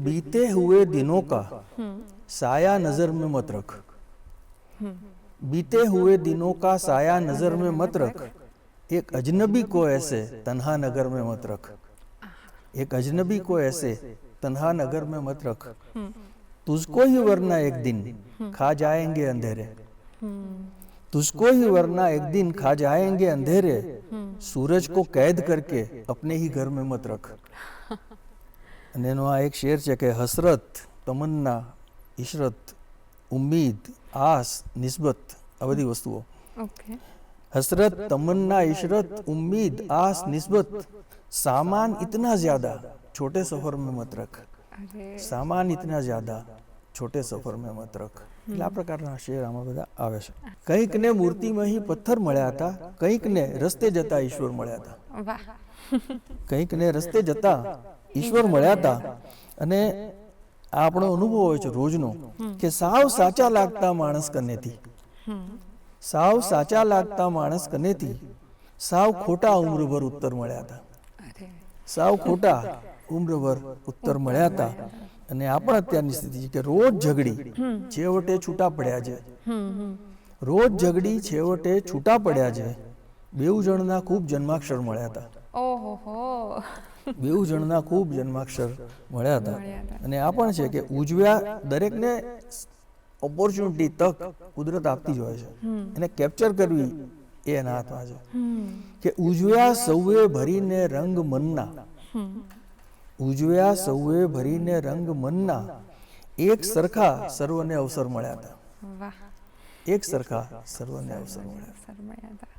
बीते हुए दिनों का साया नजर में मत रख, बीते हुए दिनों का साया नजर में मत रख, एक अजनबी को ऐसे तन्हा नगर में मत रख, एक अजनबी को ऐसे तन्हा नगर में मत रख, तुझको ही वरना एक दिन खा जाएंगे अंधेरे, तुझको ही वरना एक दिन खा जाएंगे अंधेरे, सूरज को कैद करके अपने ही घर में मत रख. અને એનો આ એક શેર છે કે હસરત, તમન્ના, ઇશરત, ઉમ્મીદ, આસ, નિસ્બત, આ બધી વસ્તુઓ. हसरत, तमन्ना, इशरत, उम्मीद, आस, निस्बत, सामान इतना ज्यादा छोटे सफर में मत रख, सामान इतना ज्यादा छोटे सफर में मत रख. એટલે આ પ્રકારના શેર આમાં બધા આવે છે. કંઈકને મૂર્તિમાં ही પથ્થર મળ્યા હતા, કંઈકને રસ્તે જતા ઈશ્વર મળ્યા હતા. કંઈકને રસ્તે જતા ઈશ્વર મળ્યા હતા. અને આ આપણો અનુભવ હોય છે રોજનો કે સાવ સાચા લાગતા માણસ કનેથી, સાવ સાચા લાગતા માણસ કનેથી સાવ ખોટા ઉમ્રભર ઉત્તર મળ્યા હતા, સાવ ખોટા ઉમ્રભર ઉત્તર મળ્યા હતા. અને આ પણ અત્યારની સ્થિતિ છે કે રોજ ઝઘડી છેવટે છૂટા પડ્યા છે, રોજ ઝઘડી છેવટે છૂટા પડ્યા છે, બેઉ જણના ખૂબ જન્માક્ષર મળ્યા હતા. બેઉ જણના ખૂબ જન્માક્ષર મળ્યા હતા. અને આ પણ છે કે ઉજવ્યા, દરેકને ઓપોર્ચ્યુનિટી, તક કુદરત આપતી જ હોય છે, એને કેપ્ચર કરવી એ એના હાથમાં છે. કે ઉજવ્યા સૌએ ભરીને રંગ મનના, ઉજવ્યા સૌએ ભરીને રંગ મનના, એક સરખા સર્વને અવસર મળ્યા હતા, એક સરખા સર્વને અવસર મળ્યા હતા.